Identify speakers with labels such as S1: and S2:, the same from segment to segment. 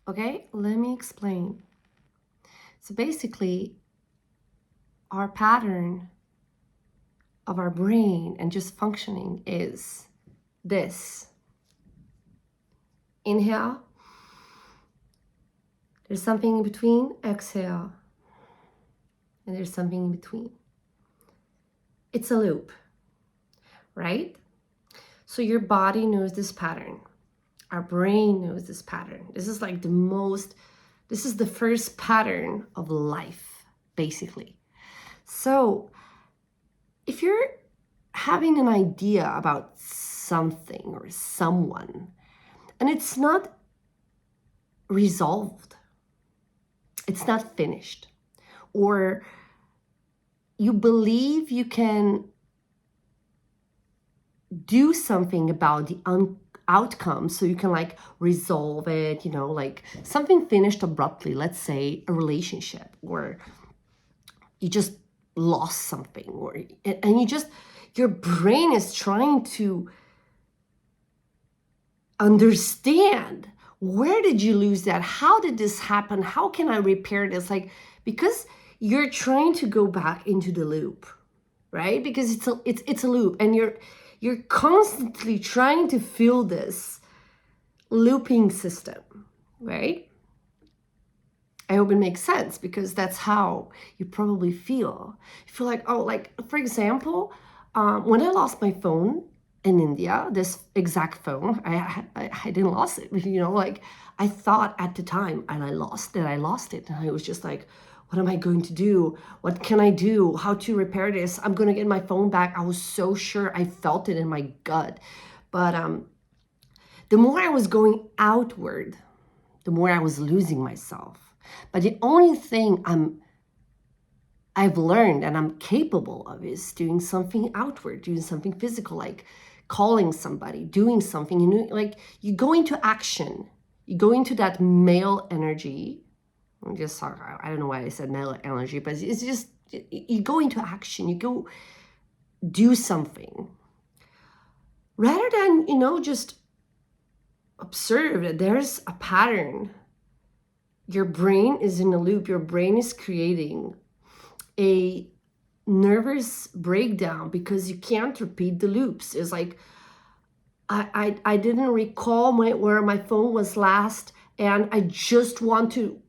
S1: Okay, let me explain. So basically, our pattern of our brain and just functioning is this. Inhale, there's something in between, exhale, and there's something in between. It's a loop, right? So your body knows this pattern. Our brain knows this pattern. This is like this is the first pattern of life, basically. So if you're having an idea about something or someone, and it's not resolved, it's not finished, or you believe you can do something about the outcome so you can like resolve it, like something finished abruptly, let's say a relationship, or you just lost something, or and your brain is trying to understand, where did you lose that? How did this happen? How can I repair this? Like, because you're trying to go back into the loop, right? Because it's a loop, and you're constantly trying to fill this looping system, right? I hope it makes sense, because that's how you probably feel. You feel like, oh, like for example, when I lost my phone in India, this exact phone, I didn't lost it. Like I thought at the time, and I lost it, and I was just like, what am I going to do? What can I do? How to repair this? I'm gonna get my phone back. I was so sure. I felt it in my gut. But the more I was going outward, the more I was losing myself. But the only thing I've learned and I'm capable of is doing something outward, doing something physical, like calling somebody, doing something, like you go into action, you go into that male energy. I don't know why I said male energy, but it's just, you go into action, you go do something rather than, just observe that there's a pattern. Your brain is in a loop. Your brain is creating a nervous breakdown because you can't repeat the loops. It's like, I didn't recall where my phone was last, and I just want to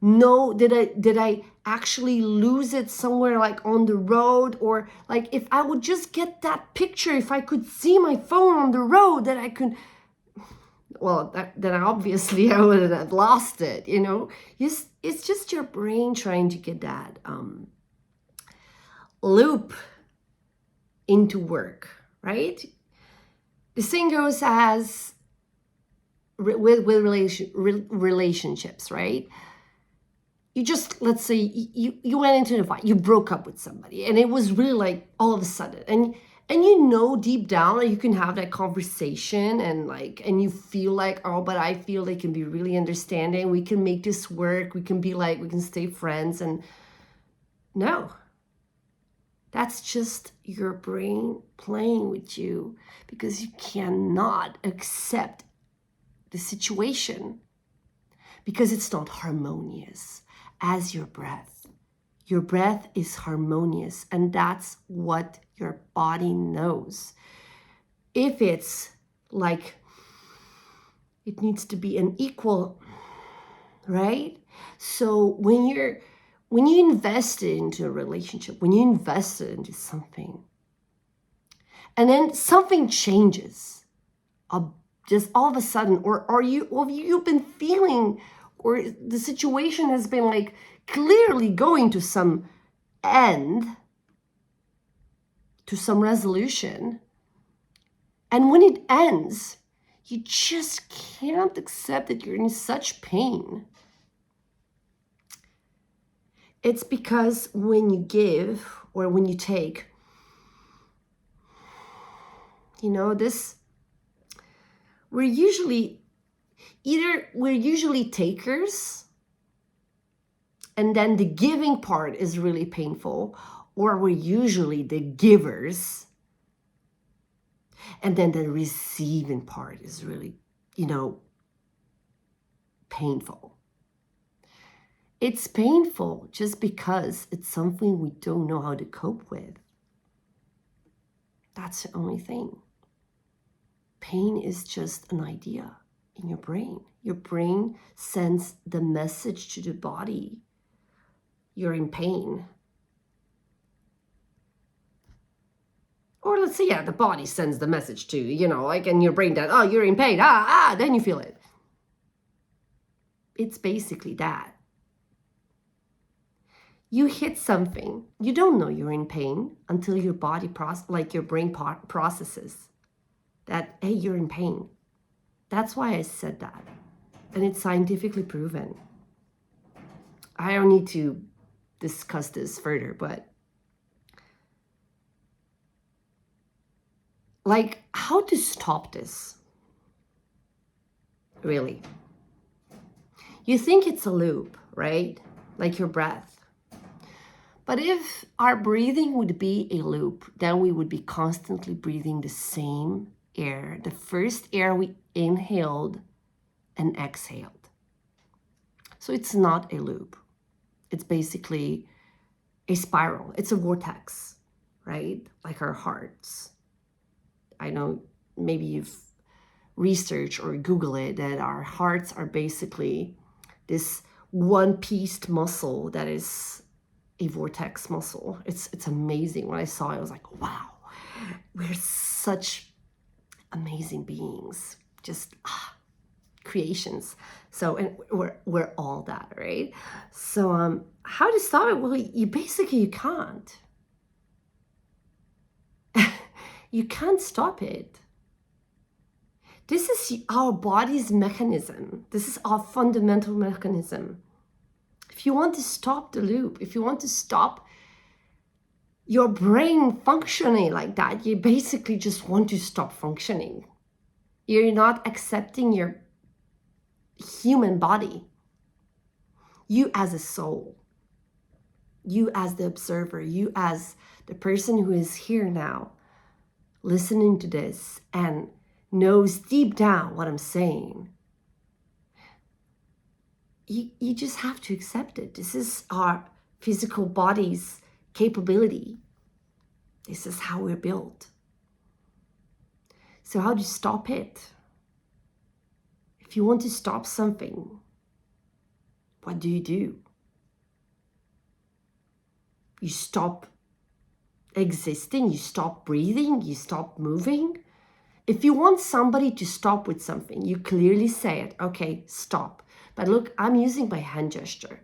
S1: know, did I actually lose it somewhere like on the road, or like if I would just get that picture, if I could see my phone on the road, that I could, well, then obviously I would have lost it, It's just your brain trying to get that loop into work, right? The same goes as with relationships, right? You just, let's say you went into a fight, you broke up with somebody, and it was really like all of a sudden, and deep down you can have that conversation, and you feel like, oh, but I feel they can be really understanding, we can make this work, we can stay friends. And no, that's just your brain playing with you, because you cannot accept the situation, because it's not harmonious as your breath. Your breath is harmonious, and that's what your body knows. If it's like, it needs to be an equal, right? So when you invest into a relationship, when you invest into something, and then something changes, just all of a sudden, or you've been feeling, or the situation has been like clearly going to some end, to some resolution, and when it ends, you just can't accept that you're in such pain. It's because when you give or when you take, this, we're usually takers, and then the giving part is really painful, or we're usually the givers, and then the receiving part is really, painful. It's painful just because it's something we don't know how to cope with. That's the only thing. Pain is just an idea in your brain. Your brain sends the message to the body. You're in pain. Or let's say, yeah, the body sends the message to, like in your brain that, oh, you're in pain. Then you feel it. It's basically that. You hit something. You don't know you're in pain until your body, your brain processes that, hey, you're in pain. That's why I said that. And it's scientifically proven. I don't need to discuss this further, but like, how to stop this? Really? You think it's a loop, right? Like your breath. But if our breathing would be a loop, then we would be constantly breathing the same air, the first air we inhaled and exhaled. So it's not a loop. It's basically a spiral. It's a vortex, right? Like our hearts. I know maybe you've researched or Google it, that our hearts are basically this one-pieced muscle that is a vortex muscle. It's amazing. When I saw it, I was like, wow, we're such amazing beings, just creations. So, and we're all that, right? So how to stop it? Well, you can't. You can't stop it. This is our body's mechanism. This is our fundamental mechanism. If you want to stop the loop, if you want to stop your brain functioning like that, you basically just want to stop functioning. You're not accepting your human body. You as a soul. You as the observer. You as the person who is here now, listening to this and knows deep down what I'm saying. You just have to accept it. This is our physical body's capability. This is how we're built. So how do you stop it? If you want to stop something, what do? You stop existing, you stop breathing, you stop moving. If you want somebody to stop with something, you clearly say it, okay, stop. But look, I'm using my hand gesture.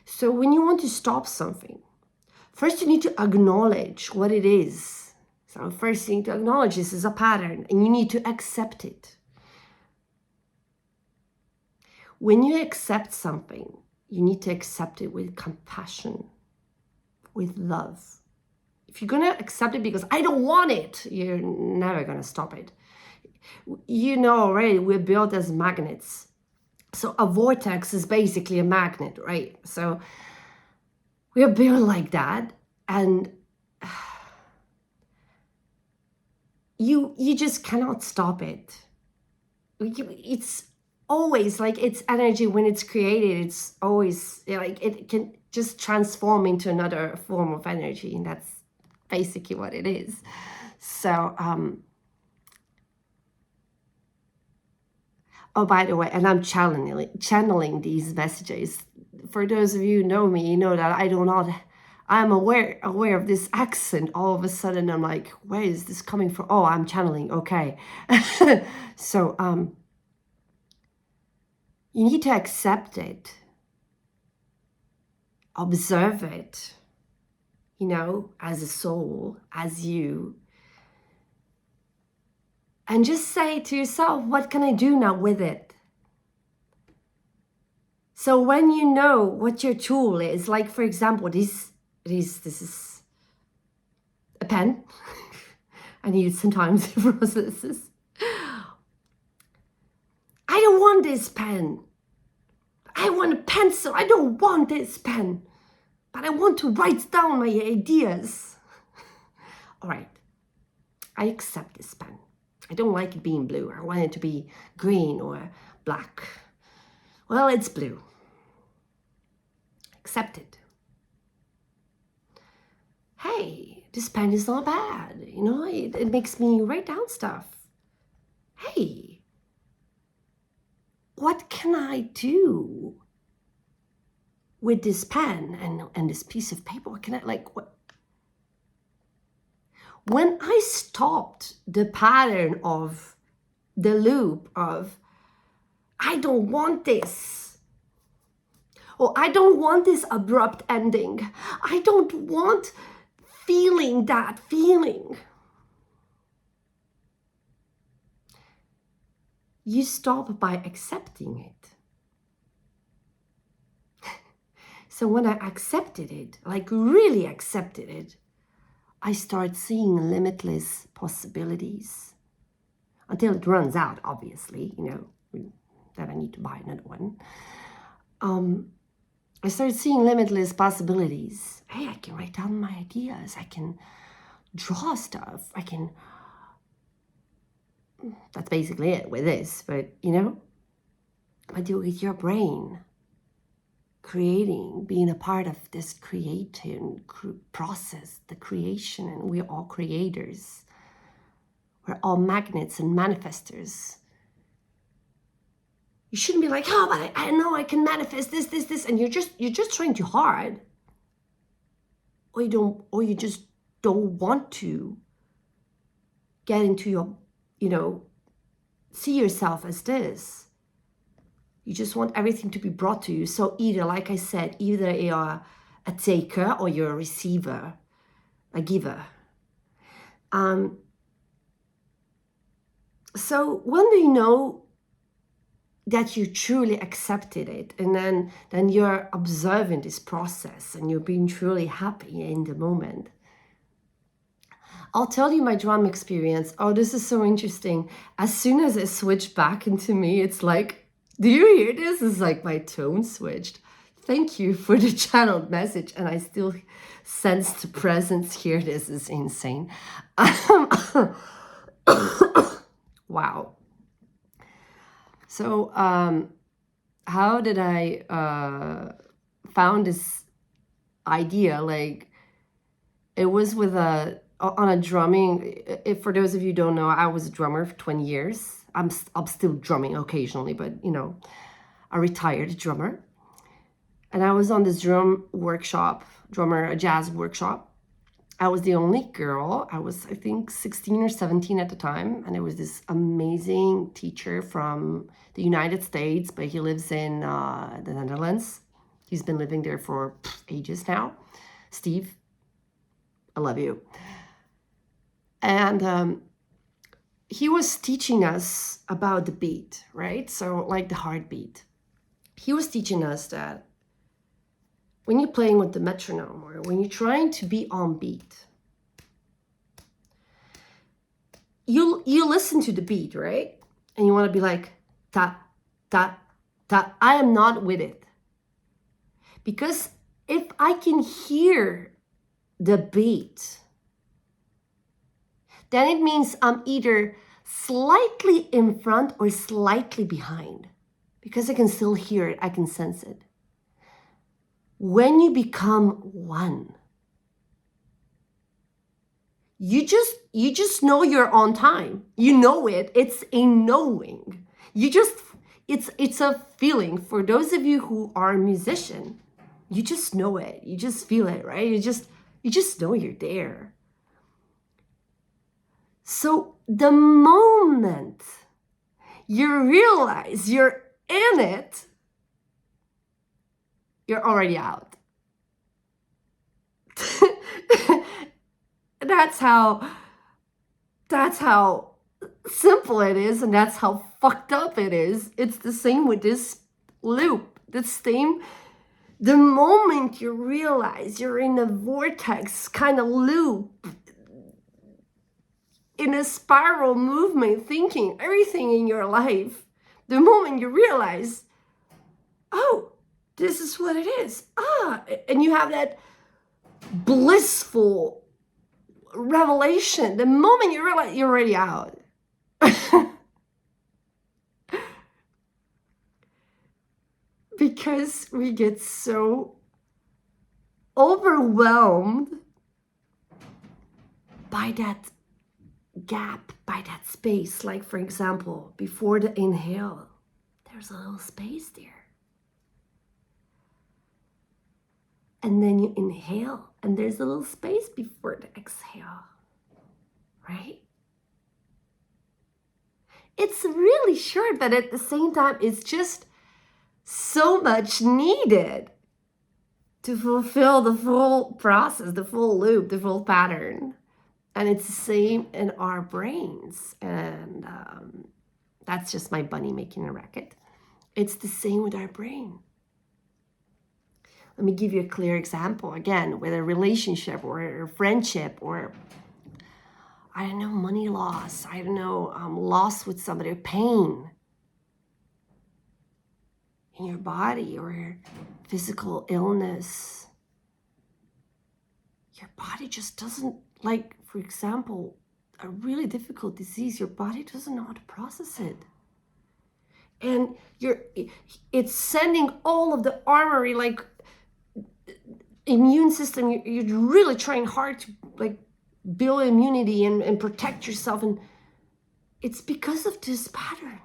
S1: So when you want to stop something, first you need to acknowledge what it is. So first you need to acknowledge this is a pattern and you need to accept it. When you accept something, you need to accept it with compassion, with love. If you're going to accept it because I don't want it, you're never going to stop it. You know already, we're built as magnets. So a vortex is basically a magnet, right? So we're built like that, and you just cannot stop it. It's always like, it's energy. When it's created, it's always like it can just transform into another form of energy, and that's basically what it is. So oh, by the way, and I'm channeling these messages. For those of you who know me, you know that I'm aware of this accent. All of a sudden, I'm like, where is this coming from? Oh, I'm channeling. Okay. So you need to accept it. Observe it, as a soul, as you. And just say to yourself, what can I do now with it? So when you know what your tool is, like for example, this is a pen. I need it sometimes to process this. I don't want this pen. I want a pencil. I don't want this pen. But I want to write down my ideas. All right. I accept this pen. I don't like it being blue. I want it to be green or black. Well, it's blue. Accept it. Hey, this pen is not bad. You know, it makes me write down stuff. Hey, what can I do with this pen and this piece of paper? What can I, like, what? When I stopped the pattern of the loop of, I don't want this, or I don't want this abrupt ending, I don't want feeling that feeling, you stop by accepting it. So when I accepted it, like really accepted it, I start seeing limitless possibilities until it runs out, obviously, you know, that I need to buy another one. I started seeing limitless possibilities. Hey, I can write down my ideas. I can draw stuff. I can, that's basically it with this, but you know, I do it with your brain. Creating, being a part of this creative process, the creation, and we're all creators. We're all magnets and manifestors. You shouldn't be like, oh, but I know I can manifest this, and you're just trying too hard, or you just don't want to get into your, you know, see yourself as this. You just want everything to be brought to you. So either, like I said, either you're a taker or you're a receiver, a giver. So when do you know that you truly accepted it, and then you're observing this process and you're being truly happy in the moment? I'll tell you my drum experience. Oh, this is so interesting. As soon as it switched back into me, it's like, do you hear this? It's like my tone switched. Thank you for the channeled message, and I still sense the presence here. This is insane. Wow. So how did I found this idea? Like, it was with on a drumming. If for those of you who don't know, I was a drummer for 20 years. I'm still drumming occasionally, but you know, a retired drummer. And I was on this a jazz workshop. I was the only girl. I was, I think, 16 or 17 at the time. And it was this amazing teacher from the United States, but he lives in the Netherlands. He's been living there for ages now. Steve, I love you. And he was teaching us about the beat, right? So like the heartbeat. He was teaching us that when you're playing with the metronome or when you're trying to be on beat, you listen to the beat, right? And you want to be like, ta, ta, ta. I am not with it. Because if I can hear the beat, then it means I'm either slightly in front or slightly behind. Because I can still hear it, I can sense it. When you become one, you just know you're on time. You know it. It's a knowing. It's a feeling. For those of you who are a musician, you just know it. You just feel it, right? You just know you're there. So the moment you realize you're in it, you're already out. That's how simple it is, and that's how fucked up it is. It's the same with this loop. The moment you realize you're in a vortex kind of loop, in a spiral movement, thinking everything in your life, the moment you realize, oh, this is what it is. And you have that blissful revelation. The moment you realize, you're already out. because we get so overwhelmed by that gap, by that space. Like, for example, before the inhale, there's a little space there. And then you inhale, and there's a little space before the exhale, right? It's really short, but at the same time, it's just so much needed to fulfill the full process, the full loop, the full pattern. And it's the same in our brains. And that's just my bunny making a racket. It's the same with our brain. Let me give you a clear example. Again, with a relationship or a friendship or, I don't know, money loss. I don't know, loss with somebody, pain in your body or physical illness. Your body just doesn't, like, for example, a really difficult disease, your body doesn't know how to process it. And it's sending all of the armory, like, immune system, you're really trying hard to, like, build immunity and protect yourself, and it's because of this pattern.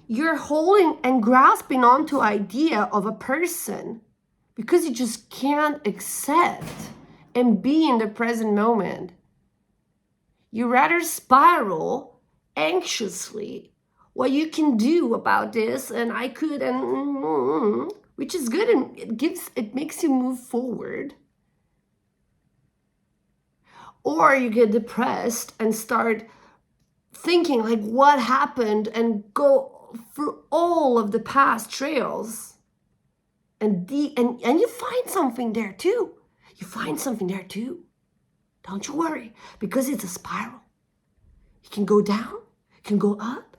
S1: You're holding and grasping onto idea of a person because you just can't accept and be in the present moment. You rather spiral anxiously what you can do about this, and I could, and which is good, and it makes you move forward. Or you get depressed and start thinking like what happened and go through all of the past trails, and you find something there too. You find something there too. Don't you worry, because it's a spiral. You can go down, you can go up,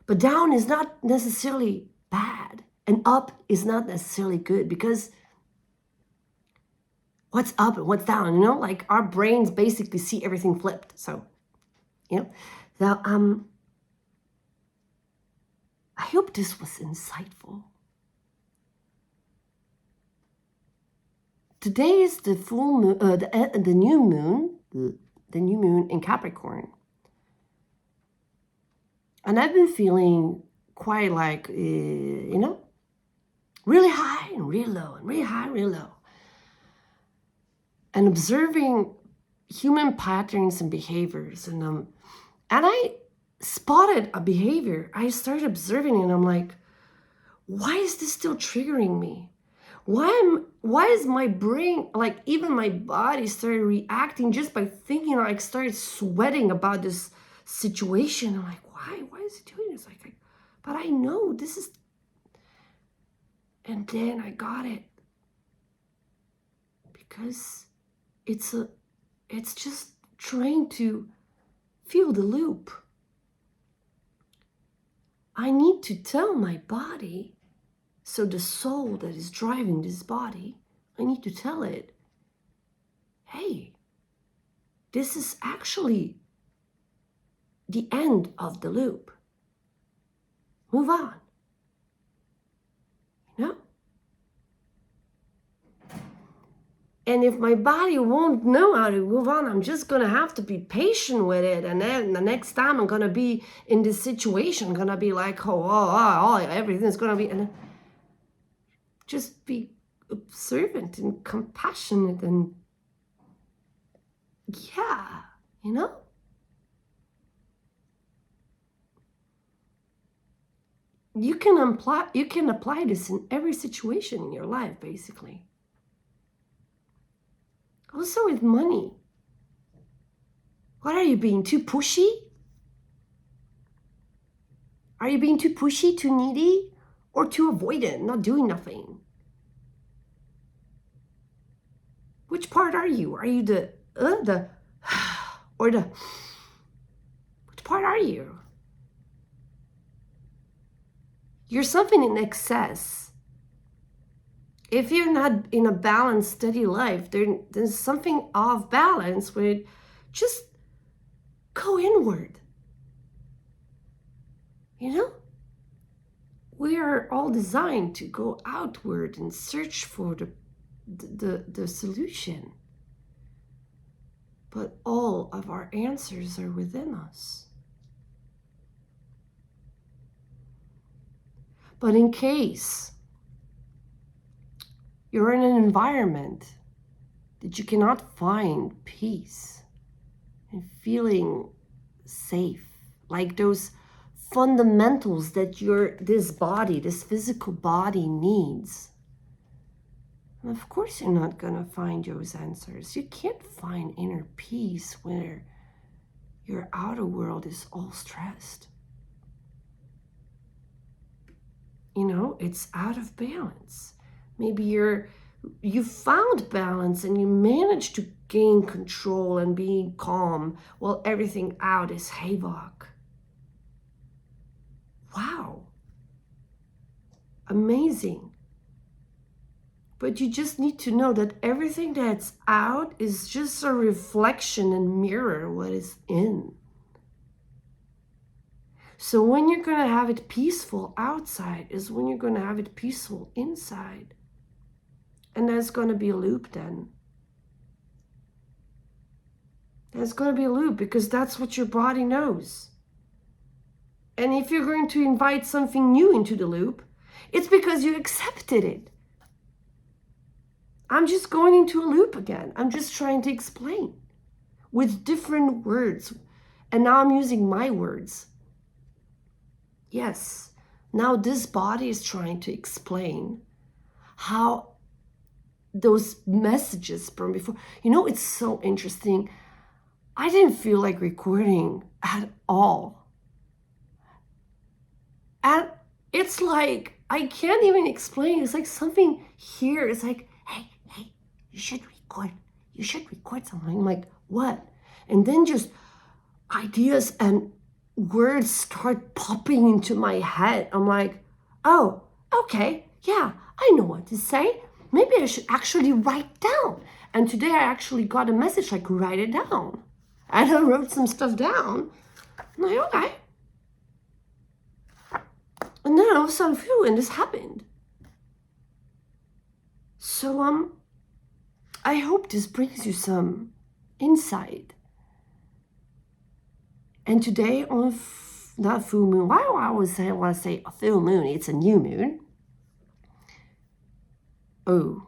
S1: but down is not necessarily bad, and up is not necessarily good, because what's up and what's down, like our brains basically see everything flipped. So, now, I hope this was insightful. Today is the full moon, the new moon, the new moon in Capricorn. And I've been feeling quite like, really high and really low, and really high, really low. And observing human patterns and behaviors. And I spotted a behavior. I started observing it, and I'm like, why is this still triggering me? Why is my brain, like even my body started reacting just by thinking, like started sweating about this situation. I'm like, why is it doing this? Like, but I know this is, and then I got it. Because it's just trying to feel the loop. I need to tell my body, so the soul that is driving this body, I need to tell it, hey, this is actually the end of the loop. Move on. And if my body won't know how to move on, I'm just going to have to be patient with it. And then the next time I'm going to be in this situation, I'm going to be like, everything's going to be... And just be observant and compassionate and... Yeah, You can apply this in every situation in your life, basically. Also with money. What are you being, too pushy? Are you being too pushy, too needy, or too avoidant, not doing nothing? Which part are you? Are you the or the, which part are you? You're something in excess. If you're not in a balanced, steady life, there's something off balance with just go inward. are all designed to go outward and search for the solution. But all of our answers are within us. But in case you're in an environment that you cannot find peace and feeling safe, like those fundamentals that this body, this physical body needs, and of course you're not gonna find those answers. You can't find inner peace where your outer world is all stressed. You know, it's out of balance. Maybe you found balance and you managed to gain control and being calm while everything out is havoc. Wow. Amazing. But you just need to know that everything that's out is just a reflection and mirror what is in. So when you're going to have it peaceful outside is when you're going to have it peaceful inside. And there's going to be a loop then. There's going to be a loop because that's what your body knows. And if you're going to invite something new into the loop, it's because you accepted it. I'm just going into a loop again. I'm just trying to explain with different words. And now I'm using my words. Yes, now this body is trying to explain how those messages from before, you know, it's so interesting. I didn't feel like recording at all. And it's like, I can't even explain. It's like something here is like, hey, you should record. You should record something. I'm like, what? And then just ideas and words start popping into my head. I'm like, oh, okay, yeah, I know what to say. Maybe I should actually write down. And today I actually got a message like, write it down. And I wrote some stuff down. I'm like, okay. And then all of a sudden, phew, and this happened. So I hope this brings you some insight. And today on not full moon, why do I always say I want to say a full moon? It's a new moon. Oh,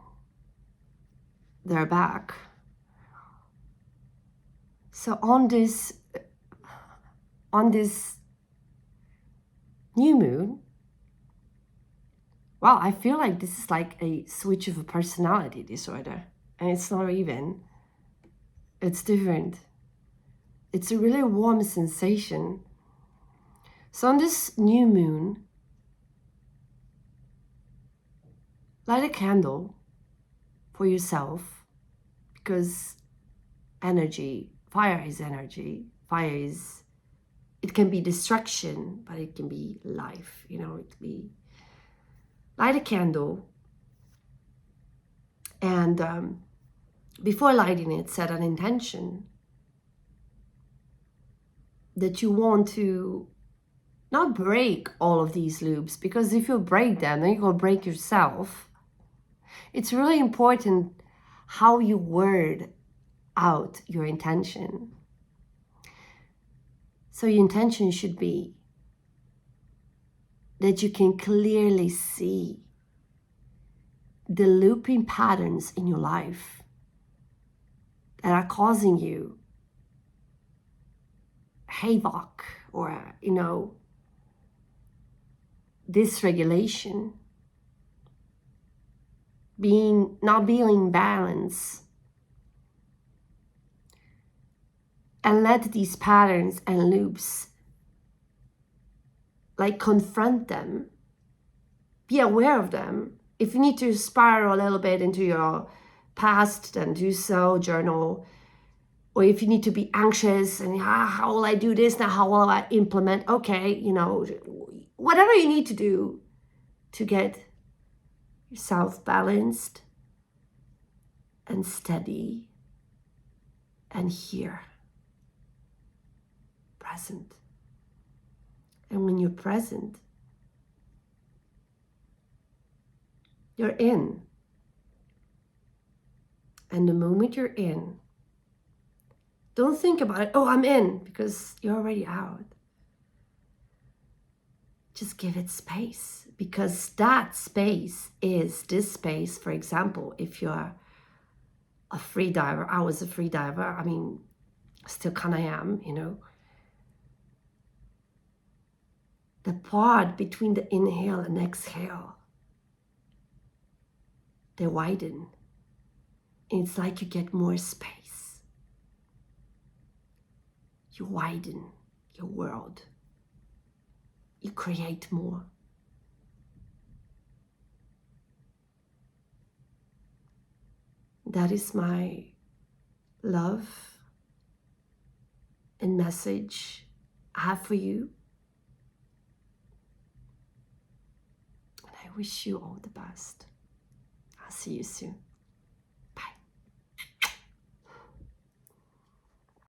S1: they're back. So on this new moon, wow, I feel like this is like a switch of a personality disorder. And it's not even. It's different. It's a really warm sensation. So on this new moon, light a candle for yourself, because energy, fire is energy. Fire is, it can be destruction, but it can be life. You know, it can be, light a candle. And before lighting it, set an intention that you want to not break all of these loops, because if you break them, then you're going to break yourself. It's really important how you word out your intention. So your intention should be that you can clearly see the looping patterns in your life that are causing you havoc or, you know, dysregulation, not being in balance. And let these patterns and loops, like, confront them. Be aware of them. If you need to spiral a little bit into your past, then do so, journal. Or if you need to be anxious and how will I do this now? How will I implement? Okay, you know, whatever you need to do to get yourself balanced and steady and here, present. And when you're present, You're in. And the moment you're in, don't think about it. Oh, I'm in, because you're already out. Just give it space, because that space is this space. For example, if you're a free diver, I was a free diver. I mean, still kind of am, you know. The part between the inhale and exhale, they widen. It's like you get more space. You widen your world. You create more. That is my love and message I have for you. And I wish you all the best. I'll see you soon.